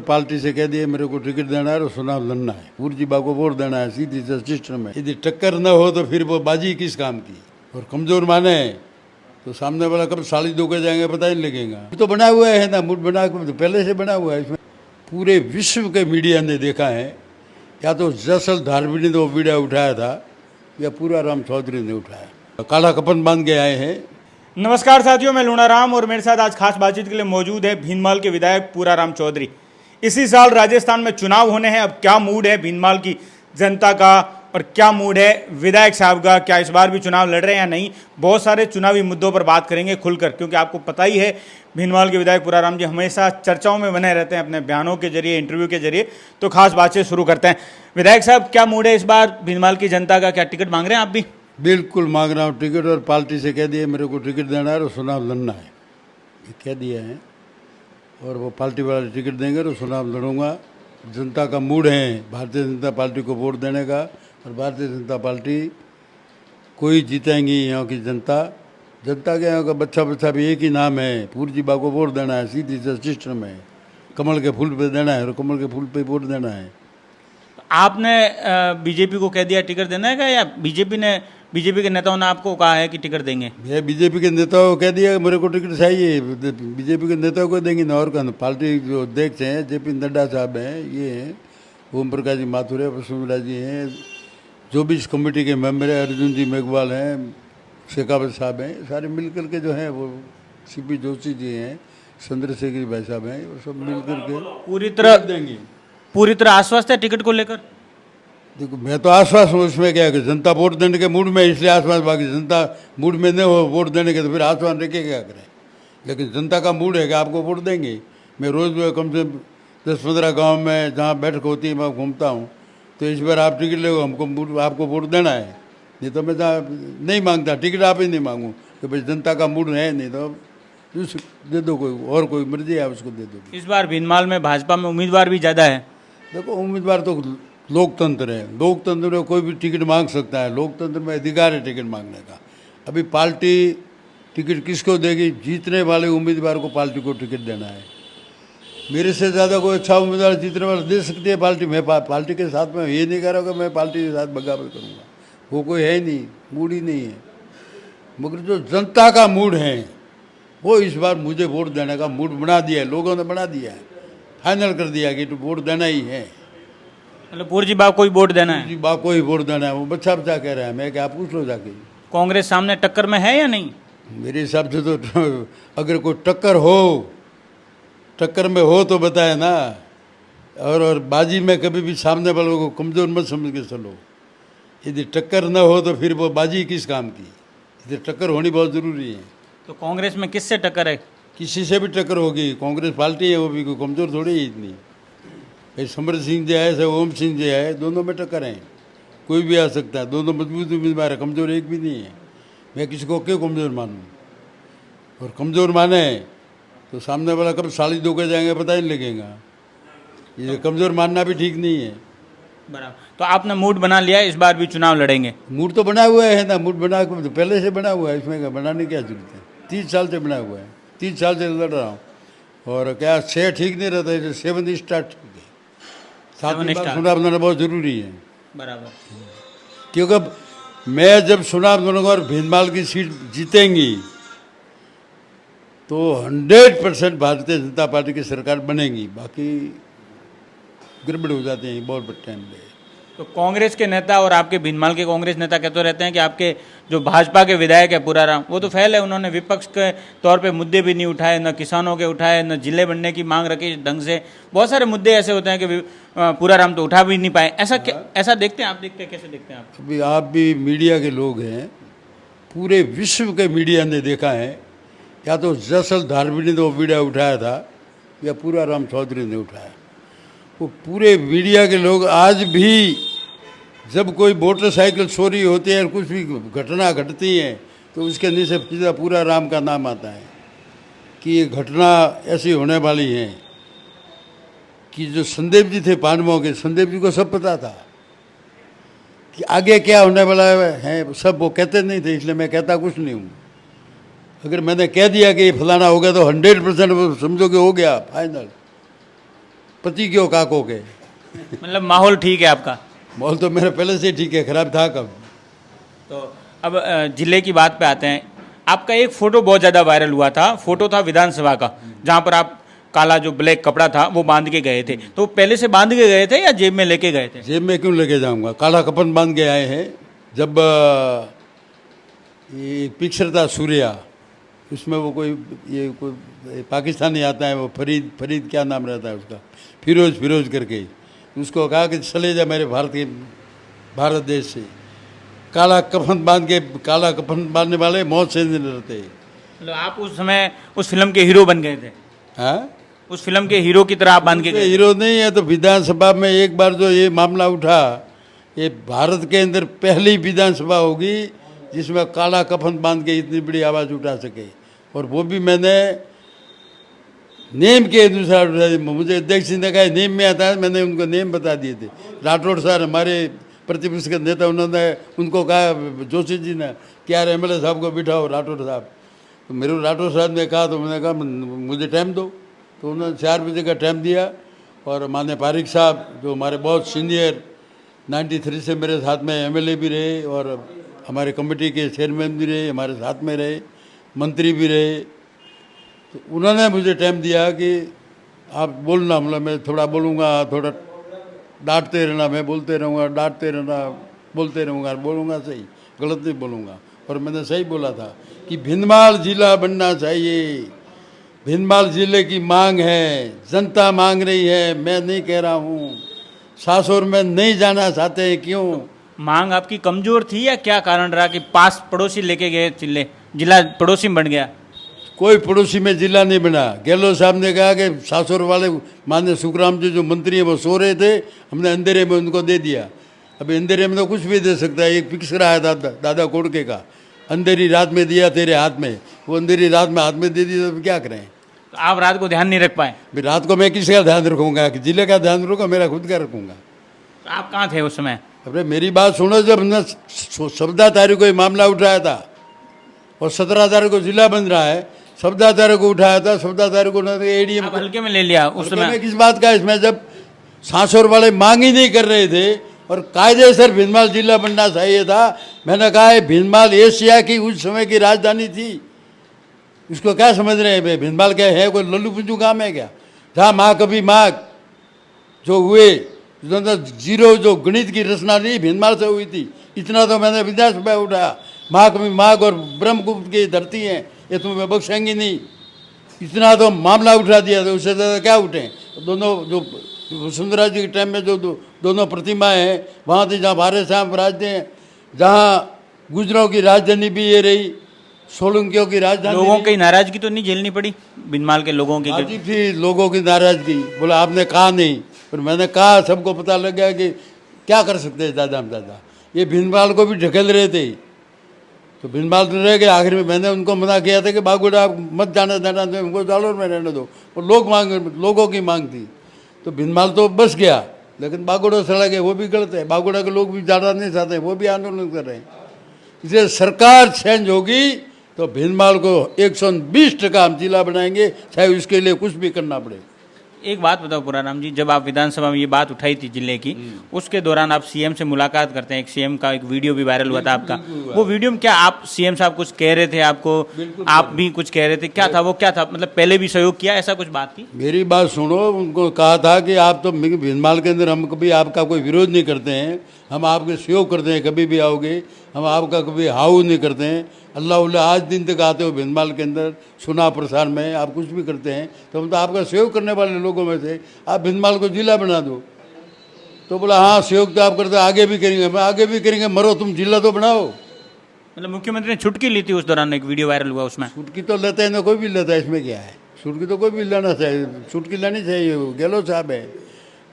Party से कह दिए मेरे को टिकट देना है और चुनाव लड़ना है, पूर्जिबा को वोट देना है, सीधी से सिस्टम है। यदि टक्कर न हो तो फिर वो बाजी किस काम की। और कमजोर माने तो सामने वाला कब साली दो के जाएंगे पता ही नहीं लगेगा। तो बना हुआ है ना, मूड बना तो पहले से बना हुआ है। इसमें पूरे विश्व के मीडिया ने देखा है, या तो जसल धारवी ने तो वीडियो उठाया था या पूरा राम चौधरी ने उठाया, काला कपन बांध के आए हैं। नमस्कार साथियों, मैं लूणाराम और मेरे साथ आज खास बातचीत के लिए मौजूद है भीनमाल के विधायक पूराराम चौधरी। इसी साल राजस्थान में चुनाव होने हैं। अब क्या मूड है भीनमाल की जनता का और क्या मूड है विधायक साहब का, क्या इस बार भी चुनाव लड़ रहे हैं या नहीं, बहुत सारे चुनावी मुद्दों पर बात करेंगे खुलकर, क्योंकि आपको पता ही है भीनमाल के विधायक पूराराम जी हमेशा चर्चाओं में बने रहते हैं अपने बयानों के जरिए, इंटरव्यू के जरिए। तो खास बातचीत शुरू करते हैं। विधायक साहब, क्या मूड है इस बार भीनमाल की जनता का? क्या टिकट मांग रहे हैं आप भी? बिल्कुल मांग रहा हूँ टिकट, और पार्टी से कह दिए मेरे को टिकट देना है और चुनाव लड़ना है, ये कह दिया है। और वो पार्टी वाले टिकट देंगे तो चुनाव लड़ूंगा। जनता का मूड है भारतीय जनता पार्टी को वोट देने का, और भारतीय जनता पार्टी कोई जीतेंगी यहाँ की जनता। जनता के यहाँ का बच्चा बच्चा भी एक ही नाम है, पूर्जिबा को वोट देना है, सीधी से सिस्टम है, कमल के फूल पे देना है और कमल के फूल पे वोट देना है। आपने बीजेपी को कह दिया टिकट देना है क्या, या बीजेपी के नेताओं ने आपको कहा है कि टिकट देंगे? ये बीजेपी के नेताओं को कह दिया मेरे को टिकट चाहिए, बीजेपी के नेताओं को देंगे ना और कहना। पार्टी जो अध्यक्ष हैं जेपी नड्डा साहब हैं, ये हैं ओम प्रकाश जी माथुर है, वसुंधरा जी हैं, जो भी इस कमेटी के मेंबर है, अर्जुन जी मेघवाल हैं, शेखावत साहब हैं, सारे मिल करके जो हैं वो सीपी जोशी जी हैं, चंद्रशेखर भाई साहब हैं, वो सब मिल करके पूरी तरह देंगे। पूरी तरह आश्वस्त है टिकट को लेकर? देखो मैं तो आश्वास हूँ, इसमें क्या है कि जनता वोट देने के मूड में, इसलिए आश्वास। बाकी जनता मूड में नहीं हो वोट देने के तो फिर आश्वास रखे क्या करें। लेकिन जनता का मूड है कि आपको वोट देंगे। मैं रोज़ कम से 10-15 गांव में जहाँ बैठक होती है मैं घूमता हूँ, तो इस बार आप टिकट ले, हमको आपको वोट देना है, नहीं तो मैं नहीं मांगता टिकट, आप ही नहीं मांगूँ कि भाई जनता का मूड है, नहीं तो दे दो, कोई और कोई मर्जी है उसको दे दो। इस बार भीनमाल में भाजपा में उम्मीदवार भी ज़्यादा है। देखो उम्मीदवार तो लोकतंत्र है, लोकतंत्र में कोई भी टिकट मांग सकता है, लोकतंत्र में अधिकार है टिकट मांगने का। अभी पार्टी टिकट किसको देगी? जीतने वाले उम्मीदवार को पार्टी को टिकट देना है। मेरे से ज़्यादा कोई अच्छा उम्मीदवार जीतने वाला दे सकती है पार्टी। मैं पार्टी के साथ में ये नहीं कह रहा कि मैं पार्टी के साथ बगावत करूँगा, वो कोई है ही नहीं, मूड ही नहीं है। मगर जो जनता का मूड है वो इस बार मुझे वोट देने का मूड बना दिया है, लोगों ने बना दिया है, फाइनल कर दिया कि तो वोट देना ही है। मतलब पूर्जिबा को ही वोट देना है? पूर्जिबा को ही वोट देना है, वो बच्चा बच्चा कह रहा है। मैं क्या, पूछ लो जाके। कांग्रेस सामने टक्कर में है या नहीं? मेरे हिसाब से तो अगर कोई टक्कर में हो तो बताए ना। और बाजी में कभी भी सामने वालों को कमज़ोर मत समझ के चलो। यदि टक्कर न हो तो फिर वो बाजी किस काम की। यदि टक्कर होनी बहुत ज़रूरी है। तो कांग्रेस में किससे टक्कर है? किसी से भी टक्कर होगी, कांग्रेस पार्टी है, वो भी कोई कमज़ोर थोड़ी है इतनी। भाई समर सिंह जी आए, ओम सिंह जी आए, दोनों में टक्कर है, कोई भी आ सकता है। दोनों मजबूत उम्मीदवार है, कमज़ोर एक भी नहीं है। मैं किसी को क्यों कमज़ोर मानूँ? और कमज़ोर माने तो सामने वाला कब साली दो के जाएंगे पता ही नहीं लगेगा। ये कमज़ोर मानना भी ठीक नहीं है। बराबर। तो आपने मूड बना लिया है, इस बार भी चुनाव लड़ेंगे? मूड तो बना हुआ है ना, मूड बना तो पहले से बना हुआ है, इसमें क्या बनाने की क्या जरूरत है। 30 साल से बना हुआ है, 30 साल से लड़ रहा हूँ। और क्या 6 ठीक नहीं रहता है, 7 स्टार्ट ठीक है। 7 चुनाव लड़ना बहुत ज़रूरी है। बराबर। क्योंकि मैं जब चुनाव लड़ूंगा और भीनमाल की सीट जीतेंगी तो 100% भारतीय जनता पार्टी की सरकार बनेगी। बाकी गड़बड़ हो जाते हैं बहुत बड़े टाइम पे। तो कांग्रेस के नेता और आपके भीनमाल के कांग्रेस नेता कहते रहते हैं कि आपके जो भाजपा के विधायक है पूराराम, वो तो फेल है, उन्होंने विपक्ष के तौर पे मुद्दे भी नहीं उठाए, न किसानों के उठाए, न जिले बनने की मांग रखी ढंग से। बहुत सारे मुद्दे ऐसे होते हैं कि पूराराम तो उठा भी नहीं पाए। ऐसा देखते हैं आप? देखते हैं, कैसे देखते हैं आप? अभी आप भी मीडिया के लोग हैं, पूरे विश्व के मीडिया ने देखा है, या तो जसल धारवी ने तो वीडियो उठाया था या पूराराम चौधरी ने उठाया। वो पूरे मीडिया के लोग आज भी जब कोई मोटरसाइकिल चोरी होती है और कुछ भी घटना घटती है तो उसके नीचे सीधा पूराराम का नाम आता है कि ये घटना ऐसी होने वाली है। कि जो संदीप जी थे पांडवों के, संदीप जी को सब पता था कि आगे क्या होने वाला है, सब वो कहते नहीं थे, इसलिए मैं कहता कुछ नहीं हूँ। अगर मैंने कह दिया कि ये फलाना हो गया तो 100% वो समझो कि हो गया फाइनल। पति क्यों काको के। मतलब माहौल ठीक है आपका। माहौल तो मेरा पहले से ठीक है, खराब था कब। तो अब जिले की बात पे आते हैं। आपका एक फोटो बहुत ज़्यादा वायरल हुआ था, फोटो था विधानसभा का, जहाँ पर आप काला जो ब्लैक कपड़ा था वो बांध के गए थे। तो पहले से बांध के गए थे या जेब में लेके गए थे? जेब में क्यों लेके जाऊंगा, काला कफन बांध के आए हैं। जब ये पिक्चर था सूर्या, उसमें वो कोई पाकिस्तानी आता है, वो फरीद क्या नाम रहता है उसका, फिरोज करके, उसको कहा कि चले जा मेरे भारत देश से। काला कफन बांधने वाले मौत से नहीं डरते। मतलब आप उस समय उस फिल्म के हीरो बन गए थे? हाँ, उस फिल्म के हीरो की तरह आप बांध के गए? हीरो नहीं है तो विधानसभा में एक बार जो ये मामला उठा, ये भारत के अंदर पहली विधानसभा होगी जिसमें काला कफन बांध के इतनी बड़ी आवाज़ उठा सके। और वो भी मैंने नेम के अनुसार उठा दी। मुझे अध्यक्ष जी ने कहा नेम में आता है, मैंने उनको नेम बता दिए थे। राठौड़ सर हमारे प्रतिपक्ष के नेता, उन्होंने उनको कहा, जोशी जी ने, कि यार MLA साहब को बिठाओ, राठौड़ साहब। तो मेरे राठौड़ साहब ने कहा, तो मैंने कहा मुझे टाइम दो। तो उन्होंने 4 बजे का टाइम दिया। और माननीय पारिक साहब जो हमारे बहुत सीनियर 93 से मेरे साथ में MLA भी रहे और हमारे कमेटी के चेयरमैन भी रहे, हमारे साथ में रहे, मंत्री भी रहे। तो उन्होंने मुझे टाइम दिया कि आप बोलना, मतलब मैं थोड़ा बोलूँगा, थोड़ा डांटते रहना, मैं बोलते रहूँगा, डांटते रहना, बोलते रहूँगा, बोलूँगा सही, गलत नहीं बोलूँगा। और मैंने सही बोला था कि भिंदमाल जिला बनना चाहिए। भिंदमाल जिले की मांग है, जनता मांग रही है, मैं नहीं कह रहा हूँ। सासुर में नहीं जाना चाहते हैं, क्यों? मांग आपकी कमजोर थी या क्या कारण रहा कि पास पड़ोसी लेके गए, जिला पड़ोसी बन गया? कोई पड़ोसी में जिला नहीं बना। गहलोत साहब ने कहा कि सासुर वाले माननीय सुखराम जी जो मंत्री हैं वो सो रहे थे, हमने अंधेरे में उनको दे दिया। अभी अंधेरे में तो कुछ भी दे सकता है। एक पिक्चर आया था दादा कोड़के का, अंधेरी रात में दिया तेरे हाथ में। वो अंधेरी रात में हाथ में दे दी तो क्या करें? तो आप रात को ध्यान नहीं रख पाए? भाई रात को मैं किसी का ध्यान रखूंगा? कि जिले का ध्यान रखूंगा, मेरा खुद का रखूंगा। तो आप कहाँ थे उस समय? अरे मेरी बात सुनो, जब हमने 17 तारीख को ये मामला उठाया था और 17 तारीख को जिला बन रहा है, 17 तारीख को उठाया था, 17 तारीख को ADM आप हल्के में ले लिया उस समय? किस बात का? इसमें जब सासुर वाले मांग ही नहीं कर रहे थे और कायदेसर भिंदमाल जिला बनना चाहिए था। मैंने कहा है भिंदमाल एशिया की उस समय की राजधानी थी। इसको क्या समझ रहे हैं? भिंदमाल क्या है? कोई लल्लू पुंजू काम है क्या? जहाँ माँ कभी माँ जो हुए, जीरो जो गणित की रचना नहीं भिंदमाल से हुई थी, इतना तो मैंने विधानसभा उठाया। माँ कभी माँ और ब्रह्मगुप्त की धरती है, ये तुम्हें बख्शेंगी नहीं, इतना तो मामला उठा दिया। तो उससे ज़्यादा क्या उठे? दोनों जो वसुंधरा जी के टाइम में जो दोनों प्रतिमाएं हैं वहाँ थी, जहाँ भारत साहब राज हैं, जहाँ गुजरों की राजधानी भी ये रही, सोलंकियों की राजधानी। लोगों की नाराजगी तो नहीं झेलनी पड़ी भिंदमाल के लोगों की? अजीब थी लोगों की नाराजगी। बोला आपने कहा नहीं, पर मैंने कहा, सबको पता लग गया कि क्या कर सकते हैं दादा हम दादा। ये भिंदमाल को भी ढकेल रहे थे, तो भिंदमाल तो रह गए। आखिर में मैंने उनको मना किया था कि बागुड़ा आप मत जाना देना, तो उनको जालोर में रहने दो। और लोगों की मांग थी, तो भिंदमाल तो बस गया, लेकिन बागुड़ा चला गया, वो भी गलत है। बागुड़ा के लोग भी जाना नहीं चाहते, वो भी आंदोलन कर रहे हैं। इसलिए सरकार चेंज होगी तो भिंदमाल को 120% हम जिला बनाएंगे, चाहे उसके लिए कुछ भी करना पड़े। एक बात बताओ पुराराम जी, जब आप विधानसभा में ये बात उठाई थी जिले की, उसके दौरान आप CM से मुलाकात करते हैं, एक CM का एक वीडियो भी वायरल हुआ था आपका। वो वीडियो में क्या आप CM साहब कुछ कह रहे थे आपको? आप भी कुछ कह रहे थे, क्या था वो? क्या था मतलब पहले भी सहयोग किया, ऐसा कुछ बात थी? मेरी बात सुनो, उनको कहा था कि आप तो भिंदमाल के अंदर हम कभी आपका कोई विरोध नहीं करते हैं, हम आपके सहयोग करते हैं, कभी भी आओगे हम आपका कभी हाउ नहीं करते हैं। अल्लाह आज दिन तक आते हो भिंदमाल के अंदर, सुना प्रसार में आप कुछ भी करते हैं, तो हम तो आपका सहयोग करने वाले लोगों में से, आप भिंदमाल को जिला बना दो। तो बोला हाँ सहयोग तो आप करते, आगे भी करेंगे। मैं आगे भी करेंगे, मरो तुम जिला तो बनाओ। मतलब मुख्यमंत्री ने छुटकी ली थी उस दौरान, एक वीडियो वायरल हुआ उसमें। छुटकी तो लेते हैं ना, कोई भी लेता है, इसमें क्या है? छुटकी तो कोई भी लेना चाहिए, छुटकी लेनी चाहिए। गहलोत साहब है,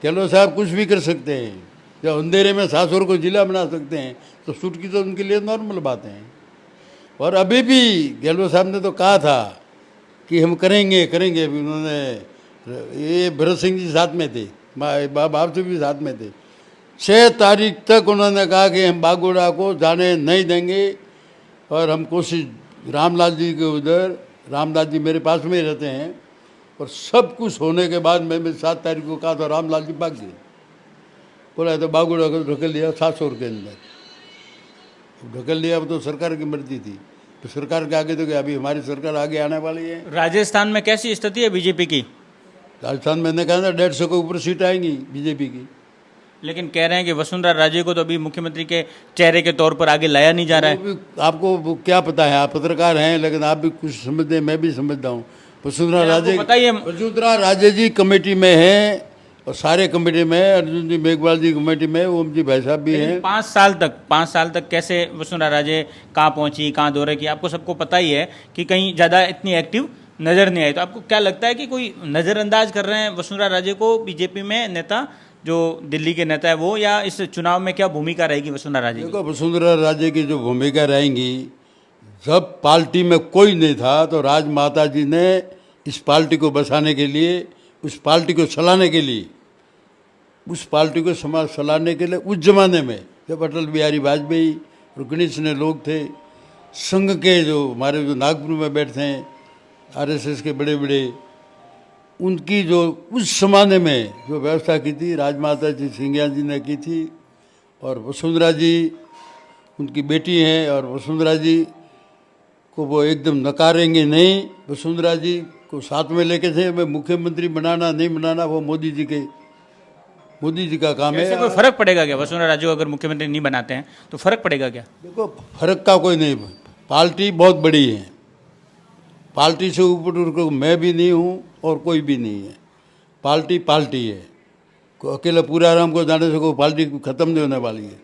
गहलोत साहब कुछ भी कर सकते हैं। जब अंधेरे में सासुर को जिला बना सकते हैं तो छुटकी तो उनके लिए नॉर्मल बात है। और अभी भी गहलोत साहब ने तो कहा था कि हम करेंगे करेंगे। उन्होंने, ये भरत सिंह जी साथ में थे, बाप से भी साथ में थे। 6 तारीख तक उन्होंने कहा कि हम बागोड़ा को जाने नहीं देंगे। और हम कोशिश, रामलाल जी के उधर, रामदास जी मेरे पास में ही रहते हैं, और सब कुछ होने के बाद मैं 7 तारीख को कहा था रामलाल जी भाग गए, बोला तो बागुड़ा को ढकेल लिया 700 के अंदर, ढकेल लिया। अब तो सरकार की मर्जी थी, तो सरकार के आगे तो क्या, अभी हमारी सरकार आगे आने वाली है। राजस्थान में कैसी स्थिति है बीजेपी की? राजस्थान मैंने कहा था 150 के ऊपर सीट आएंगी बीजेपी की। लेकिन कह रहे हैं कि वसुंधरा राजे को तो अभी मुख्यमंत्री के चेहरे के तौर पर आगे लाया नहीं जा रहा है। वो भी आपको वो क्या पता है, आप पत्रकार हैं, लेकिन आप भी कुछ समझते हैं, मैं भी समझता हूँ। वसुंधरा राजे जी कमेटी में है, और सारे कमेटी में अर्जुन जी मेघवाल जी कमेटी में, ओम जी भाई साहब भी हैं। 5 साल तक कैसे वसुंधरा राजे कहाँ पहुंची, कहाँ दौरे किया, आपको सबको पता ही है कि कहीं ज़्यादा इतनी एक्टिव नज़र नहीं आई। तो आपको क्या लगता है कि कोई नज़रअंदाज कर रहे हैं वसुंधरा राजे को बीजेपी में नेता, जो दिल्ली के नेता है वो, या इस चुनाव में क्या भूमिका रहेगी वसुंधरा राजे की? देखो, वसुंधरा राजे की जो भूमिका रहेंगी, जब पार्टी में कोई नहीं था तो राजमाता जी ने इस पार्टी को बसाने के लिए, उस पार्टी को चलाने के लिए, उस पार्टी को समाज चलाने के लिए, उस जमाने में जब अटल बिहारी वाजपेयी और गणेश ने लोग थे, संघ के जो हमारे जो नागपुर में बैठते हैं आरएसएस के बड़े बड़े, उनकी जो उस जमाने में जो व्यवस्था की थी राजमाता जी सिंधिया जी ने की थी। और वसुंधरा जी उनकी बेटी हैं, और वसुंधरा जी को वो एकदम नकारेंगे नहीं। वसुंधरा जी को साथ में लेके थे, मैं मुख्यमंत्री बनाना नहीं बनाना वो मोदी जी का काम है। ऐसे कोई फर्क पड़ेगा क्या वसुंधरा राजे को अगर मुख्यमंत्री नहीं बनाते हैं तो फर्क पड़ेगा क्या? देखो, फर्क का कोई नहीं, पार्टी बहुत बड़ी है, पार्टी से ऊपर मैं भी नहीं हूँ और कोई भी नहीं है। पार्टी है, अकेला पूरा आराम को जाने से कोई पार्टी खत्म नहीं होने वाली है।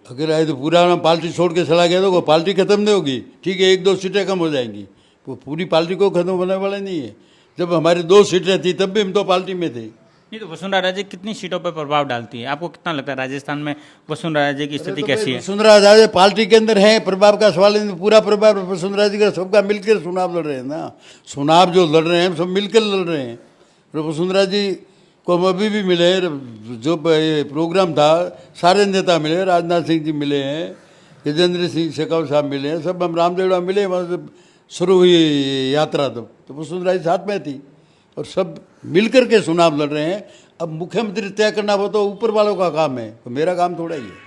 अकेला है तो पूरा आराम पार्टी छोड़ के चला गया तो कोई पार्टी खत्म नहीं होगी। ठीक है, 1-2 सीटें कम हो जाएंगी, वो पूरी पार्टी को खत्म होने वाला नहीं है। जब हमारी 2 सीटें थी तब भी हम तो पार्टी में थे। नहीं तो वसुंधरा राजे कितनी सीटों पर प्रभाव डालती है, आपको कितना लगता है राजस्थान में वसुंधरा राजे की स्थिति कैसी है? वसुंधरा राजे पार्टी के अंदर है, प्रभाव का सवाल नहीं, पूरा प्रभाव वसुंधरा जी का, सबका मिलकर चुनाव लड़ रहे हैं ना। चुनाव जो लड़ रहे हैं सब मिलकर लड़ रहे हैं। तो वसुंधरा जी को हम अभी भी मिले, जो प्रोग्राम था सारे नेता मिले, राजनाथ सिंह जी मिले हैं, गजेंद्र सिंह शेखावत साहब मिले हैं, सब हम रामदेवड़ा मिले। वहाँ से शुरू हुई यात्रा, तो वसुंधरा जी साथ में थी, और सब मिलकर के चुनाव लड़ रहे हैं। अब मुख्यमंत्री तय करना वो तो ऊपर वालों का काम है, तो मेरा काम थोड़ा ही है।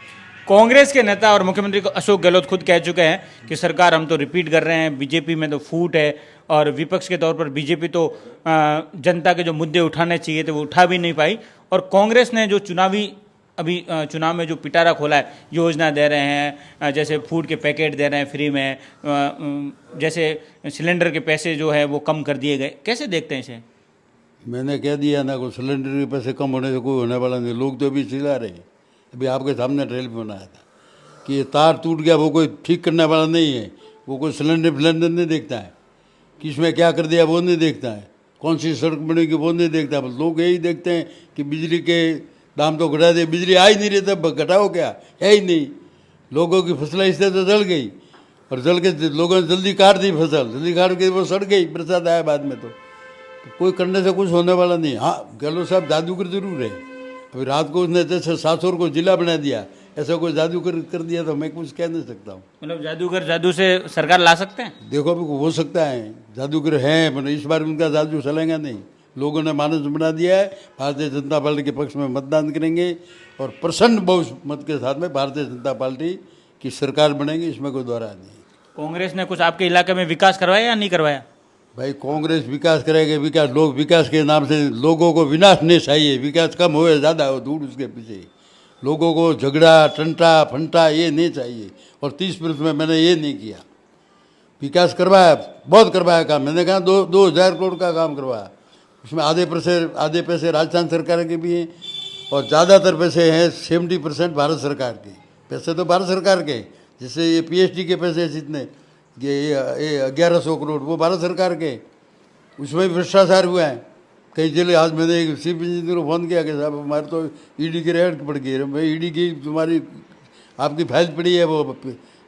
कांग्रेस के नेता और मुख्यमंत्री को अशोक गहलोत खुद कह चुके हैं कि सरकार हम तो रिपीट कर रहे हैं, बीजेपी में तो फूट है, और विपक्ष के तौर पर बीजेपी तो जनता के जो मुद्दे उठाने चाहिए थे वो उठा भी नहीं पाई। और कांग्रेस ने जो चुनाव में जो पिटारा खोला है, योजना दे रहे हैं, जैसे फूड के पैकेट दे रहे हैं फ्री में, जैसे सिलेंडर के पैसे जो है वो कम कर दिए गए, कैसे देखते हैं इसे? मैंने कह दिया ना, कोई सिलेंडर के पैसे कम होने से कोई होने वाला नहीं। लोग तो अभी चिल्ला रहे हैं, अभी आपके सामने ट्रेल में बनाया था कि ये तार टूट गया, वो कोई ठीक करने वाला नहीं है। वो कोई सिलेंडर नहीं देखता है कि इसमें क्या कर दिया, वो नहीं देखता है, कौन सी सड़क बनेगी वो नहीं देखता। लोग यही देखते हैं कि बिजली के दाम तो घटा दे, बिजली आ ही नहीं रही तब घटाओ क्या, है ही नहीं। लोगों की फसलें इससे तो जल गई, और जल के लोगों ने जल्दी काट दी फसल, जल्दी काट के वो सड़ गई, बरसात आया बाद में। तो कोई करने से कुछ होने वाला नहीं। हाँ, गहलोत साहब जादूगर जरूर है। अभी रात को उसने जैसे सासुर को जिला बना दिया, ऐसा कोई जादूगर कर दिया तो मैं कुछ कह नहीं सकता हूँ। मतलब जादूगर जादू से सरकार ला सकते हैं? देखो, अभी हो सकता है, जादूगर हैं, मतलब इस बार उनका जादू चलेगा नहीं। लोगों ने मानस बना दिया है, भारतीय जनता पार्टी के पक्ष में मतदान करेंगे, और प्रचंड बहुमत के साथ में भारतीय जनता पार्टी की सरकार बनेगी, इसमें कोई दोहरा नहीं। कांग्रेस ने कुछ आपके इलाके में विकास करवाया या नहीं करवाया? भाई, कांग्रेस विकास करेगा, विकास लोग विकास के नाम से लोगों को विनाश नहीं चाहिए। विकास कम हो या ज़्यादा हो, दूर उसके पीछे। लोगों को झगड़ा टंटा फंटा ये नहीं चाहिए, और 30 वर्ष में मैंने ये नहीं किया। विकास करवाया, बहुत करवाया काम। मैंने कहा 2000 करोड़ का काम करवाया, उसमें आधे पैसे राजस्थान सरकार के भी हैं, और ज़्यादातर पैसे हैं 70% भारत सरकार के। पैसे तो भारत सरकार के, जैसे ये PhD के पैसे जितने ये 1100 करोड़ वो भारत सरकार के, उसमें भी भ्रष्टाचार हुआ है कई जिले। आज मैंने एक चीफ इंजीनियर को फोन किया कि साहब हमारे तो ED की रेड पड़ गई है। भाई, ED की तुम्हारी आपकी फाइल पड़ी है, वो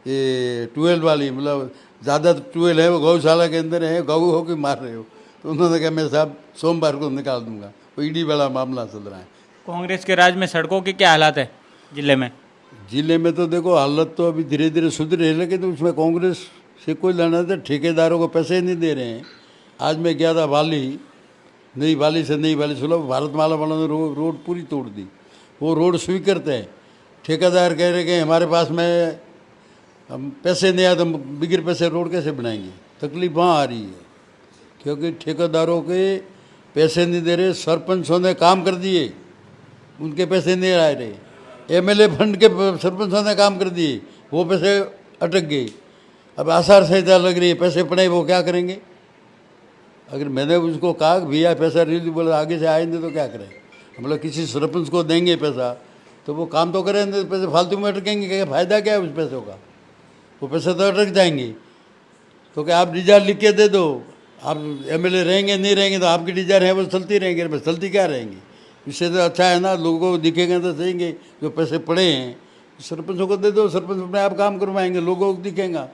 ये 12 वाली, मतलब ज़्यादा 12 है, वो गौशाला के अंदर है, गऊ हो के मार रहे हो। तो उन्होंने कहा मैं साहब सोमवार को निकाल दूंगा। वो ED वाला मामला चल रहा है। कांग्रेस के राज में सड़कों के क्या हालात है जिले में? जिले में तो देखो हालत तो अभी धीरे धीरे सुधर रही है, लेकिन उसमें कांग्रेस से कोई लेना था। ठेकेदारों को पैसे नहीं दे रहे हैं, आज मैं गया था वाली, नई वाली से नई वाली सुलभ भारतमाला वालों ने रोड पूरी तोड़ दी। वो रोड स्वीकृत है, ठेकेदार कह रहे कि हमारे पास में हम पैसे नहीं आए तो बिगड़ पैसे रोड कैसे बनाएंगे। तकलीफ वहाँ आ रही है क्योंकि ठेकेदारों के पैसे नहीं दे रहे, सरपंचों ने काम कर दिए, उनके पैसे नहीं आ रहे, एमएलए फंड के सरपंचों ने काम कर दिए, वो पैसे अटक गए। अब आचार संहिता लग रही है, पैसे पड़े, वो क्या करेंगे। अगर मैंने उसको कहा भैया पैसा रिलीज, बोला आगे से आएंगे तो क्या करें, मतलब किसी सरपंच को देंगे पैसा तो वो काम तो करें, नहीं पैसे फालतू में अटकेंगे, क्या फ़ायदा क्या है उस पैसों का, वो पैसे तो अटक जाएंगे। तो क्या आप डिजायर लिख के दे दो, आप एमएलए रहेंगे नहीं रहेंगे तो आपकी डिजायर है वो चलती रहेंगे, बस चलती क्या रहेंगी। इससे तो अच्छा है ना, लोगों को दिखेंगे तो सहेंगे, जो पैसे पड़े हैं सरपंचों को दे दो, सरपंच अपने आप काम करवाएंगे, लोगों को दिखेगा।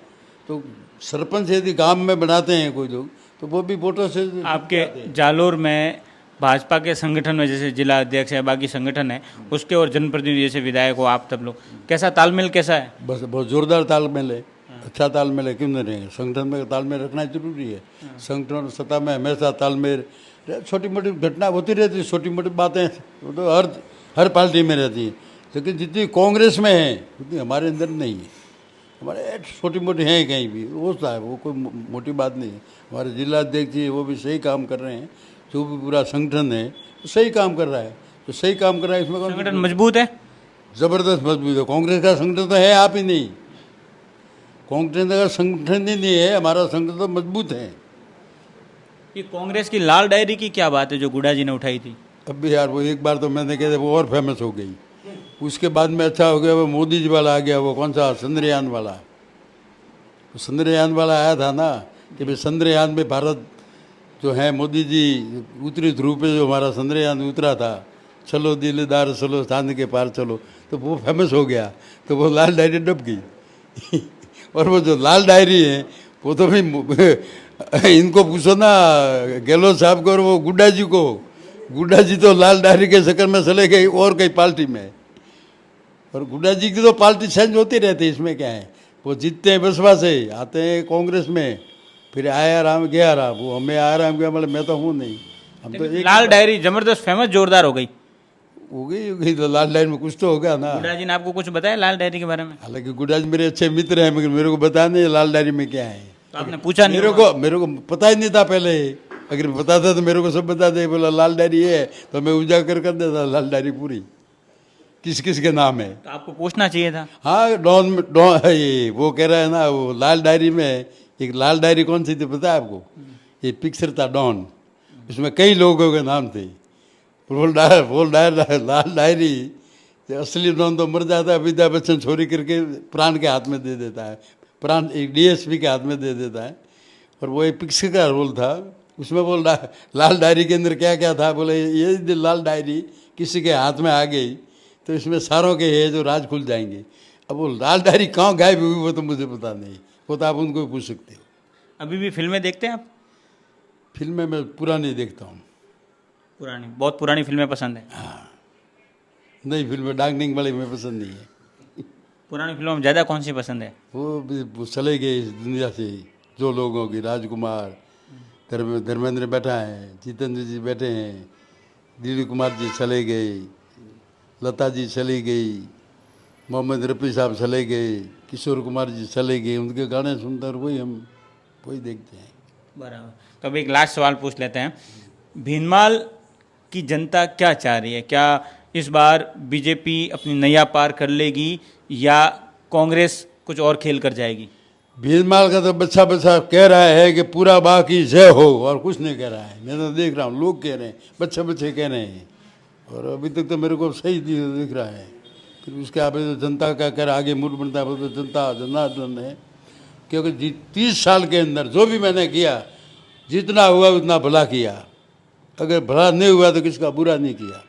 तो सरपंच यदि काम में बनाते हैं कोई लोग तो वो भी वोटों से। आपके जालोर में भाजपा के संगठन में जैसे जिला अध्यक्ष है, बाकी संगठन है, उसके और जनप्रतिनिधि जैसे विधायक हो आप सब लोग, कैसा तालमेल कैसा है? बस बहुत जोरदार तालमेल है, अच्छा तालमेल है, क्यों नहीं रहेंगे। संगठन में तालमेल रखना जरूरी है। संगठन और सत्ता में हमेशा तालमेल, छोटी मोटी घटना होती रहती है, छोटी मोटी बातें वो तो हर पार्टी में रहती है, लेकिन जितनी कांग्रेस में है उतनी हमारे अंदर नहीं है। हमारे छोटी मोटी हैं कहीं भी, वो है, वो कोई मोटी बात नहीं है। हमारे जिला अध्यक्ष जी वो भी सही काम कर रहे हैं, जो भी पूरा संगठन है तो सही काम कर रहा है, तो सही काम कर रहा है, इसमें संगठन मजबूत है, ज़बरदस्त मजबूत है। कांग्रेस का संगठन तो है आप ही नहीं, कांग्रेस का संगठन ही नहीं है, हमारा संगठन तो मजबूत है। ये कांग्रेस की लाल डायरी की क्या बात है जो गुडा जी ने उठाई थी? अब भी यार वो एक बार तो मैंने कहा वो और फेमस हो गई, उसके बाद में अच्छा हो गया वो मोदी जी वाला आ गया, वो कौन सा चंद्रयान वाला, तो चंद्रयान वाला आया था ना कि भाई चंद्रयान में भारत जो है, मोदी जी उत्तरी ध्रुव पे जो हमारा चंद्रयान उतरा था, चलो दिलदार चलो चांद के पार चलो, तो वो फेमस हो गया, तो वो लाल डायरी डब गई। और वो जो लाल डायरी है वो तो भाई इनको पूछो ना, गहलोत साहब को और वो गुड्डा जी को, गुड्डा जी तो लाल डायरी के चक्कर में चले गए और कई पार्टी में, और गुड्डा जी की तो पार्टी चेंज होती रहती है, इसमें क्या है। वो जीतते हैं बसपा से, आते हैं कांग्रेस में, फिर आया राम गया राम, वो हमें आया राम गया, मतलब मैं तो हूँ नहीं, हम तो एक लाल डायरी जबरदस्त फेमस जोरदार हो गई तो लाल डायरी में कुछ तो हो गया ना। गुडा जी ने आपको कुछ बताया लाल डायरी के बारे में? हालांकि गुड्डा जी मेरे अच्छे मित्र हैं, मगर मेरे को पता नहीं लाल डायरी में क्या है, तो आपने पूछा नहीं? मेरे को पता ही नहीं था पहले, अगर बताता तो मेरे को सब बता दे, बोला लाल डायरी है तो मैं उजागर कर देता लाल डायरी पूरी किस किस के नाम है। तो आपको पूछना चाहिए था। हाँ, डॉन डॉन ये वो कह रहा है ना, वो लाल डायरी में एक लाल डायरी कौन सी थी पता है आपको? ये पिक्चर था डॉन, इसमें कई लोगों के नाम थे, लाल डायरी, असली डॉन तो मर जाता है, अमिताभ बच्चन चोरी करके प्राण के हाथ में दे देता है, प्राण एक डीएसपी के हाथ में दे देता है, और वो एक पिक्चर का रोल था, उसमें बोल रहा लाल डायरी के अंदर क्या क्या था, बोले ये लाल डायरी किसी के हाथ में आ गई तो इसमें सारों के है जो राज खुल जाएंगे। अब वो लाल डायरी कहाँ गायब हुई वो तो मुझे पता नहीं, वो तो आप उनको पूछ सकते हो। अभी भी फिल्में देखते हैं आप? फिल्में मैं पुरानी देखता हूँ। पुरानी, बहुत पुरानी फिल्में पसंद है? हाँ, नई फिल्में डांगडिंग वाली में पसंद नहीं है। पुरानी फिल्मों में ज़्यादा कौन सी पसंद है? वो चले गए इस दुनिया से जो लोगों की, राजकुमार, धर्मेंद्र बैठा है, जितेंद्र जी बैठे हैं, दिलीप कुमार जी चले गए, लता जी चली गई, मोहम्मद रफ़ी साहब चले गए, किशोर कुमार जी चले गए, उनके गाने सुनकर वही देखते हैं। बराबर। तो अब एक लास्ट सवाल पूछ लेते हैं, भीनमाल की जनता क्या चाह रही है? क्या इस बार बीजेपी अपनी नैया पार कर लेगी या कांग्रेस कुछ और खेल कर जाएगी? भीनमाल का तो बच्चा कह रहा है कि पूरा बाकी जय हो, और कुछ नहीं कह रहा है। मैं तो देख रहा हूँ लोग कह रहे हैं, बच्चे कह रहे हैं, और अभी तक तो मेरे को सही दिख रहा है। फिर उसके आगे तो जनता का कर आगे मूड बनता है, वो तो जनता जनार्दन है, क्योंकि 30 साल के अंदर जो भी मैंने किया, जितना हुआ उतना भला किया, अगर भला नहीं हुआ तो किसका बुरा नहीं किया।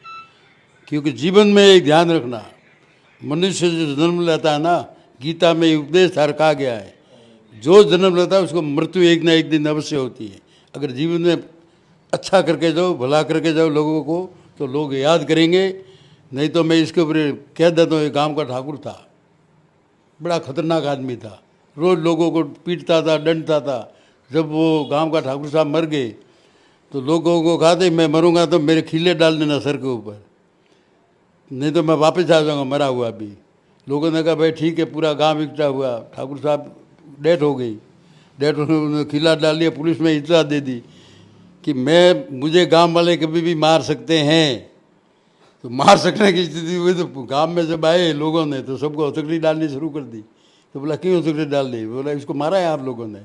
क्योंकि जीवन में एक ध्यान रखना, मनुष्य जो जन्म लेता है ना, गीता में उपदेश कहा गया है, जो जन्म लेता है उसको मृत्यु एक ना एक दिन अवश्य होती है। अगर जीवन में अच्छा करके जाओ, भला करके जाओ लोगों को, तो लोग याद करेंगे। नहीं तो मैं इसके ऊपर कह देता हूँ, एक गांव का ठाकुर था, बड़ा खतरनाक आदमी था, रोज़ लोगों को पीटता था, डंटता था, जब वो गांव का ठाकुर साहब मर गए तो लोगों को कहा था मैं मरूंगा तो मेरे खिले डाल देना सर के ऊपर, नहीं तो मैं वापस आ जाऊंगा मरा हुआ भी। लोगों ने कहा भाई ठीक है, पूरा गांव इकट्ठा हुआ, ठाकुर साहब डेथ हो गई, डेथ होने उन्होंने खिला डाल दिया, पुलिस में इतला दे दी कि मुझे गांव वाले कभी भी मार सकते हैं। तो मार सकने की स्थिति हुई तो गांव में जब आए लोगों ने तो सबको हथकड़ी डालनी शुरू कर दी। तो बोला क्यों हथकड़ी डाल दी? बोला इसको मारा है आप लोगों ने।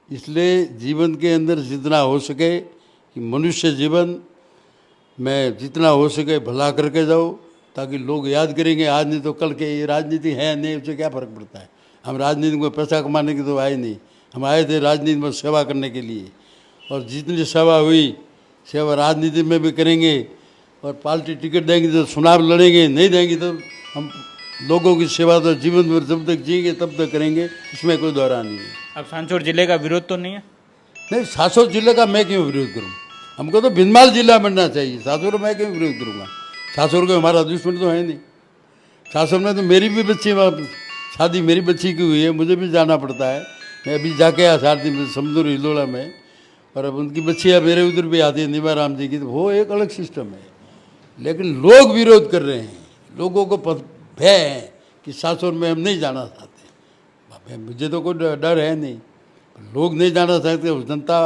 इसलिए जीवन के अंदर जितना हो सके कि मनुष्य जीवन में जितना हो सके भला करके जाओ, ताकि लोग याद करेंगे। आज नहीं तो कल के ये राजनीति है नहीं, उससे क्या फ़र्क पड़ता है। हम राजनीति में पैसा कमाने के तो आए नहीं, हम आए थे राजनीति में सेवा करने के लिए। और जितनी सेवा हुई सेवा राजनीति में भी करेंगे। और पार्टी टिकट देंगे तो चुनाव लड़ेंगे, नहीं देंगे तो हम लोगों की सेवा तो जीवन भर जब तक जिएंगे तब तक करेंगे, इसमें कोई दौरा नहीं है। अब सांचौर जिले का विरोध तो नहीं है? नहीं, सांसौर जिले का मैं क्यों विरोध करूँ? हमको तो भिनमाल जिला बनना चाहिए, सांसौर मैं क्यों विरोध करूँगा? सांसौर को हमारा दुश्मन तो है नहीं। सांसौर में तो मेरी भी बच्ची शादी मेरी बच्ची की हुई है, मुझे भी जाना पड़ता है। मैं अभी जाके आया 4 दिन में समझौर हिलोड़ा में, और अब उनकी बच्चियाँ मेरे उधर भी आती है निमाराम जी की, तो वो एक अलग सिस्टम है। लेकिन लोग विरोध कर रहे हैं, लोगों को भय है कि सांसौर में हम नहीं जाना चाहते। मुझे तो कोई डर है नहीं, लोग नहीं जाना चाहते, उस जनता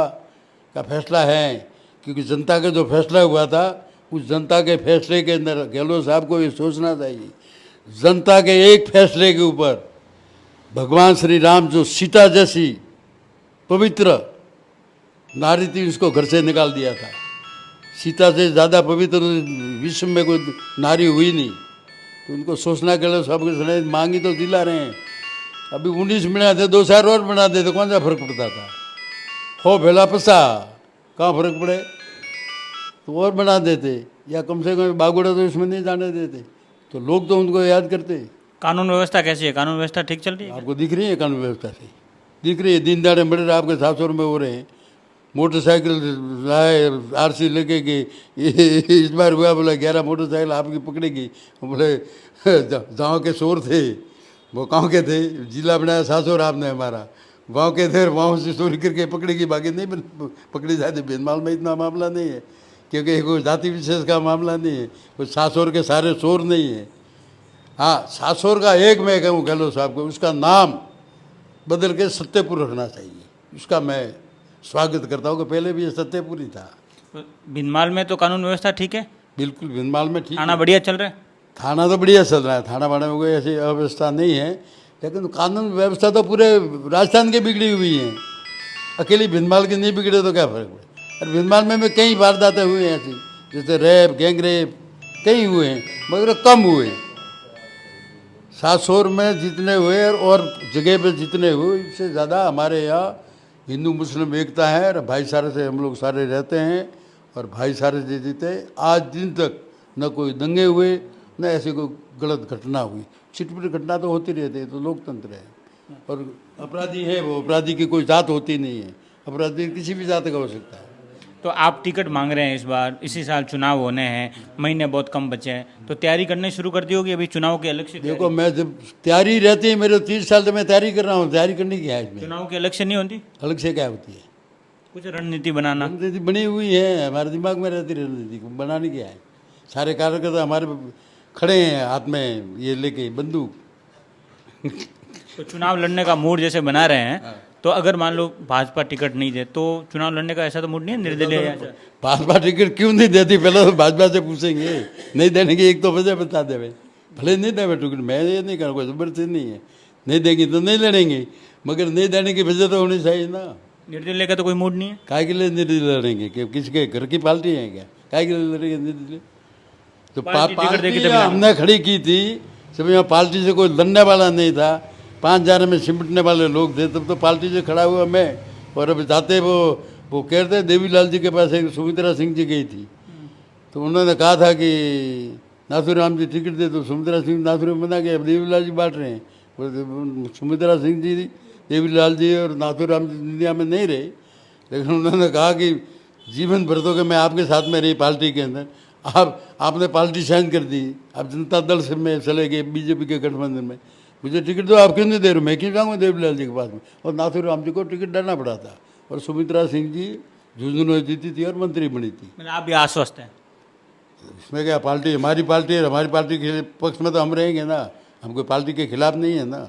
का फैसला है। क्योंकि जनता का जो फैसला हुआ था उस जनता के फैसले के अंदर गहलोत साहब को ये सोचना चाहिए, जनता के एक फैसले के ऊपर भगवान श्री राम जो सीता जैसी पवित्र नारी थी उसको घर से निकाल दिया था। सीता से ज़्यादा पवित्र विश्व में कोई नारी हुई नहीं। तो उनको सोचना गहलोत साहब के सुने मांगी तो दिला रहे हैं। अभी 19 बना थे, 2 शहर और बना दे तो कौन सा फर्क पड़ता था? हो भेला पसा कहाँ फर्क पड़े, तो और बना देते, या कम से कम बागोड़ा तो इसमें नहीं जाने देते, तो लोग तो उनको याद करते। कानून व्यवस्था कैसी है? कानून व्यवस्था ठीक चल रही है? आपको दिख रही है कानून व्यवस्था से? दिख रही है। दिन दाड़े मर्डर आपके 700 में हो रहे हैं। मोटरसाइकिल लाए आरसी लेके कि इस बार हुआ, बोला 11 मोटरसाइकिल आपकी पकड़ेगी। बोले गाँव के शोर थे, वो गाँव के थे, जिला बनाया 700 आपने हमारा, गाँव के थे, वहाँ से चोरी करके पकड़ेगी, बाकी नहीं पकड़ी जाती। भेदभाव में इतना मामला नहीं है, क्योंकि कोई जाति विशेष का मामला नहीं है, कोई सांसौर के सारे शोर नहीं है। हाँ, सांसौर का एक मैं कहूँ गहलोत साहब को, उसका नाम बदल के सत्यपुर रखना चाहिए। उसका मैं स्वागत करता हूँ कि पहले भी ये सत्यपुर ही था। भिनमाल में तो कानून व्यवस्था ठीक है? बिल्कुल भिनमाल में ठीक थाना है। बढ़िया चल रहा है? थाना तो बढ़िया चल रहा है, थाना बाना में कोई ऐसी अव्यवस्था नहीं है, लेकिन कानून व्यवस्था तो पूरे राजस्थान की बिगड़ी हुई है। अकेली भिनमाल की नहीं बिगड़े तो क्या फर्क पड़े? और भिनमाल में कई वारदातें हुई हैं ऐसी, जैसे रेप गैंग रेप कई हुए हैं, मगर कम हुए हैं। सांसौर में जितने हुए और जगह पे जितने हुए, इससे ज़्यादा हमारे यहाँ हिंदू मुस्लिम एकता है और भाईचारे से हम लोग सारे रहते हैं, और भाईचारे से जीते। आज दिन तक न कोई दंगे हुए, न ऐसी कोई गलत घटना हुई। छिटपुट घटना तो होती रहती है, तो लोकतंत्र है। और अपराधी है वो, अपराधी की कोई जात होती नहीं है, अपराधी किसी भी जात का हो सकता है। तो आप टिकट मांग रहे हैं इस बार, इसी साल चुनाव होने हैं, महीने बहुत कम बचे हैं, तो तैयारी करने शुरू कर दी होगी अभी चुनाव के अलग से? देखो, मैं जब तैयारी रहती है, मेरे 30 साल से मैं तैयारी कर रहा हूँ, तैयारी करने की है इसमें। चुनाव के अलग से नहीं होती? अलग से क्या होती है? कुछ रणनीति बनाना? रणनीति बनी हुई है, हमारे दिमाग में रहती रणनीति, बनाने की है। सारे कार्यकर्ता हमारे खड़े हैं हाथ में ये लेके बंदूक। तो चुनाव लड़ने का मूड जैसे बना रहे हैं, तो अगर मान लो भाजपा टिकट नहीं दे तो चुनाव लड़ने का ऐसा तो मूड नहीं है निर्दलीय? भाजपा टिकट क्यों नहीं देती, पहले तो भाजपा से पूछेंगे। नहीं देने की एक तो वजह बता देवे, भले नहीं देवे टिकट, मैं ये नहीं करूँ, कोई जबरदस्ती नहीं है। नहीं देंगे तो नहीं लड़ेंगे, मगर नहीं देने की वजह तो होनी चाहिए ना। निर्दलीय का तो कोई मूड नहीं है? काय के लिए निर्दलीय लड़ेंगे? कि किसके घर की पार्टी है क्या? काय के लिए लड़ेंगे निर्दलीय? तो पार्टी हमने खड़ी की थी, सब यहाँ पार्टी से कोई लड़ने वाला नहीं था, 5 जाने में सिमटने वाले लोग थे, तब तो पार्टी से खड़ा हुआ मैं। और अब जाते वो कहते देवीलाल जी के पास एक सुमित्रा सिंह जी गई थी, तो उन्होंने कहा था कि नाथूराम जी टिकट दे, तो सुमित्रा सिंह नाथूराम बना के अब देवीलाल जी बांट रहे हैं। सुमित्रा सिंह जी देवीलाल जी और नाथूराम जी दुनिया में नहीं रहे, लेकिन उन्होंने कहा कि जीवन भर तो कि मैं आपके साथ में रही पार्टी के अंदर, आपने पार्टी साइन कर दी, अब जनता दल से में चले गए बीजेपी के गठबंधन में, मुझे टिकट दो, आप क्यों नहीं दे रहे? मैं क्यों जाऊँगा देवीलाल जी के पास में? और नाथूराम जी को टिकट डालना पड़ा था, और सुमित्रा सिंह जी झुंझुनू जीती थी और मंत्री बनी थी। मतलब आप भी आश्वस्त हैं? इसमें क्या, पार्टी हमारी पार्टी है, हमारी पार्टी के पक्ष में तो हम रहेंगे ना, हम कोई पार्टी के खिलाफ नहीं है ना।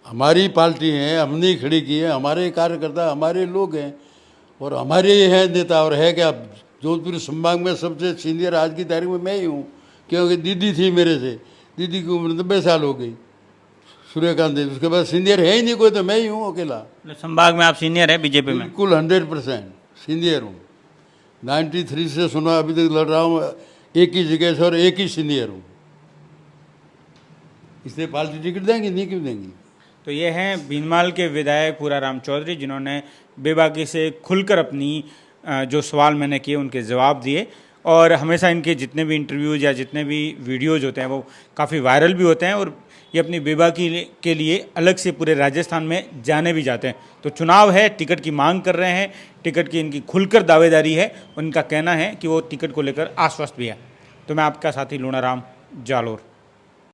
हमारी पार्टी है, हमने ही खड़ी की है, हमारे कार्यकर्ता हमारे लोग हैं और हमारे ही हैं नेता। और है क्या, जोधपुर संभाग में सबसे सीनियर आज की तारीख में मैं ही हूँ, क्योंकि दीदी थी मेरे से, दीदी की उम्र 90 साल हो गई, सूर्यकांत देवी। उसके बाद सीनियर है ही नहीं कोई, तो मैं ही हूँ अकेला। मतलब संभाग में आप सीनियर हैं बीजेपी में? बिल्कुल 100% सीनियर हूँ। 93 से सुना अभी तक लड़ रहा हूँ एक ही जगह से और एक ही सीनियर हूँ। इसलिए पार्टी टिकट देंगी, नहीं क्यों देंगी। तो ये हैं भीनमाल के विधायक पूराराम चौधरी, जिन्होंने बेबाकी से खुलकर अपनी जो सवाल मैंने किए उनके जवाब दिए। और हमेशा इनके जितने भी इंटरव्यूज़ या जितने भी वीडियोज़ होते हैं वो काफ़ी वायरल भी होते हैं और ये अपनी बेबाकी के लिए अलग से पूरे राजस्थान में जाने भी जाते हैं। तो चुनाव है, टिकट की मांग कर रहे हैं, टिकट की इनकी खुलकर दावेदारी है। उनका कहना है कि वो टिकट को लेकर आश्वस्त भी है। तो मैं आपका साथी लूणाराम, जालोर।